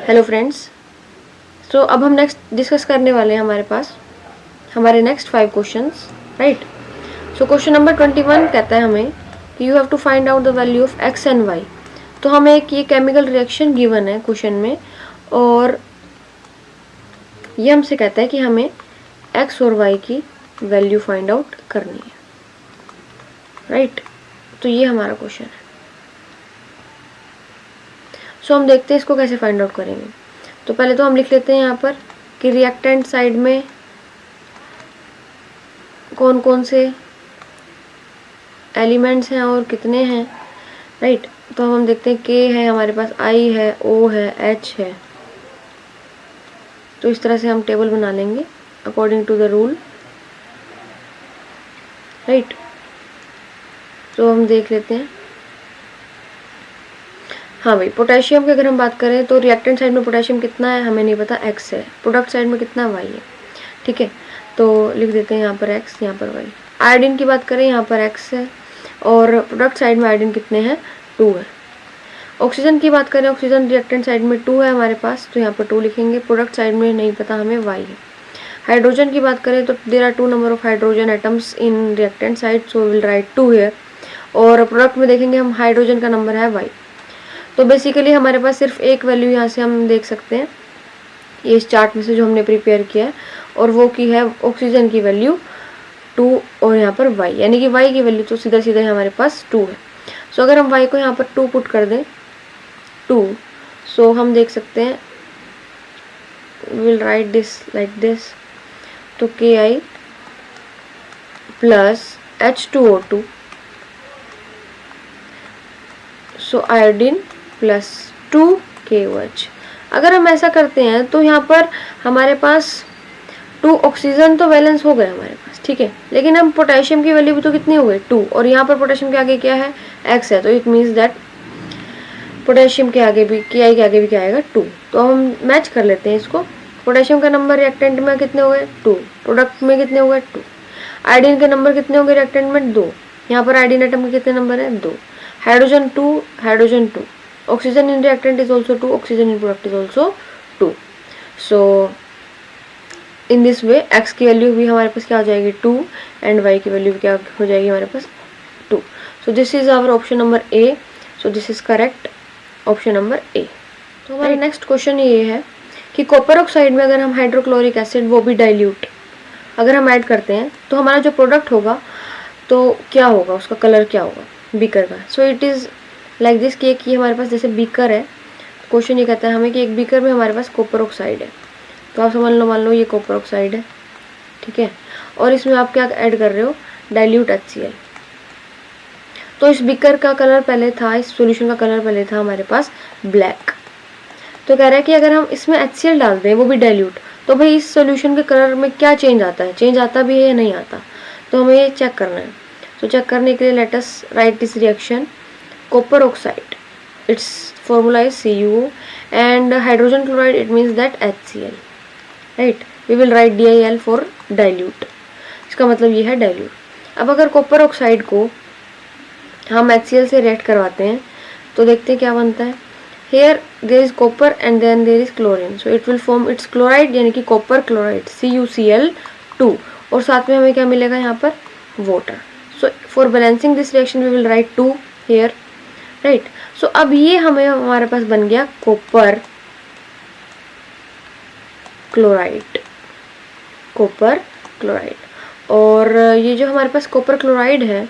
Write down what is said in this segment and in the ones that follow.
Hello friends, सो अब हम next discuss करने वाले हैं हमारे पास हमारे next 5 questions, right. So question number 21 कहता है हमें कि you have to find out the value of X and Y. तो हमें एक ये केमिकल रिएक्शन गिवन है क्वेश्चन में और ये हमसे कहता है कि हमें एक्स और वाई की वैल्यू फाइंड आउट करनी है, राइट। तो ये हमारा क्वेश्चन है। सो हम देखते हैं इसको कैसे फाइंड आउट करेंगे। तो पहले तो हम लिख लेते हैं यहाँ पर कि रिएक्टेंट साइड में कौन कौन से एलिमेंट्स हैं और कितने हैं, राइट। तो हम देखते हैं के है हमारे पास, आई है, ओ है, एच है। तो इस तरह से हम टेबल बना लेंगे according to the rule, right. तो हम देख लेते हैं। हाँ भाई, पोटेशियम की अगर हम बात करें तो रिएक्टेंट साइड में पोटेशियम कितना है हमें नहीं पता, एक्स है। प्रोडक्ट साइड में कितना वाई है, ठीक है। तो लिख देते हैं यहाँ पर एक्स, यहाँ पर वाई। आयोडीन की बात करें यहाँ पर एक्स है और प्रोडक्ट साइड में आयोडीन कितने हैं, 2 है। ऑक्सीजन की बात करें, ऑक्सीजन रिएक्टेंट साइड में 2 है हमारे पास, तो यहाँ पर 2 लिखेंगे। प्रोडक्ट साइड में नहीं पता हमें, वाई है। हाइड्रोजन की बात करें तो there are 2 number of hydrogen atoms in reactant side, so will write 2 here. और प्रोडक्ट में देखेंगे हम, हाइड्रोजन का नंबर है वाई। तो बेसिकली हमारे पास सिर्फ एक वैल्यू यहाँ से हम देख सकते हैं ये इस चार्ट में से जो हमने प्रिपेयर किया है, और वो की है ऑक्सीजन की वैल्यू 2 और यहाँ पर वाई, यानी कि वाई की वैल्यू तो सीधा सीधा हमारे पास 2 है। सो अगर हम वाई को यहाँ पर 2 पुट कर दें, 2, सो हम देख सकते हैं will write this like this. तो के आई प्लस H2O2, सो आयोडीन प्लस 2KOH। अगर हम ऐसा करते हैं तो यहाँ पर हमारे पास 2 ऑक्सीजन तो बैलेंस हो गए हमारे पास, ठीक है। लेकिन हम पोटेशियम की वैल्यू भी तो कितनी हो गई, 2, और यहाँ पर पोटेशियम के आगे क्या है, एक्स है। तो इट मीन्स दैट पोटेशियम के आगे भी, के आई के आगे भी क्या आएगा, 2। तो हम मैच कर लेते हैं इसको। पोटेशियम का नंबर रिएक्टेंट में कितने हो गए, 2। प्रोडक्ट में कितने हो गए, 2। आयोडीन के नंबर कितने होंगे रिएक्टेंट में, 2। यहाँ पर आयोडीन एटम के कितने नंबर है, 2। Hydrogen 2, hydrogen 2। Oxygen in reactant is also 2, oxygen in product is also 2। So in this way x की वैल्यू भी हमारे पास क्या हो जाएगी, 2, एंड वाई की वैल्यू क्या हो जाएगी हमारे पास, 2। So this is our option number A. So this is correct option number A. तो हमारा नेक्स्ट क्वेश्चन ये है कि कॉपर ऑक्साइड में अगर हम हाइड्रोक्लोरिक एसिड, वो भी डाइल्यूट, अगर हम ऐड करते हैं तो हमारा जो प्रोडक्ट होगा तो क्या होगा, उसका कलर क्या होगा बीकर का। So it is like this कि एक ये हमारे पास जैसे बीकर है, क्वेश्चन ये कहता है हमें कि एक बीकर में हमारे पास कॉपर ऑक्साइड है। तो आप समझ लो, मान लो ये कॉपर ऑक्साइड है, ठीक है, और इसमें आप क्या ऐड कर रहे हो, डाइल्यूट HCl। तो इस बीकर का कलर पहले था, इस सॉल्यूशन का कलर पहले था हमारे पास ब्लैक। तो कह रहा है कि अगर हम इसमें HCl डाल दें, वो भी डाइल्यूट, तो भाई इस सॉल्यूशन के कलर में क्या चेंज आता है, चेंज आता भी है या नहीं आता। तो हमें ये चेक करना है। तो चेक करने के लिए let us right this reaction. Copper oxide, its formula is CuO, and hydrogen chloride, it means that HCl, right। we will write DIL for dilute, इसका मतलब ये है dilute। अब अगर कॉपर ऑक्साइड को हम HCl से रिएक्ट करवाते हैं तो देखते हैं क्या बनता है। here there is copper and then there is chlorine, so it will form its chloride, यानी कि कॉपर क्लोराइड CuCl2, और साथ में हमें क्या मिलेगा यहाँ पर, water. so for balancing this reaction we will write 2 here, right. So अब ये हमें हमारे पास बन गया कॉपर क्लोराइड, कॉपर क्लोराइड। और ये जो हमारे पास कॉपर क्लोराइड है,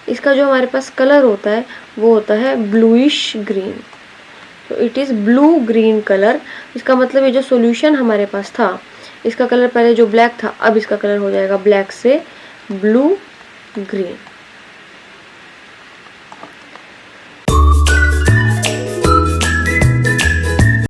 इसका जो हमारे पास कलर होता है वो होता है ब्लूइश ग्रीन। तो it is blue green colour. इसका मतलब ये जो सॉल्यूशन हमारे पास था, इसका कलर पहले जो ब्लैक था, अब इसका कलर हो जाएगा ब्लैक से ब्लू ग्रीन।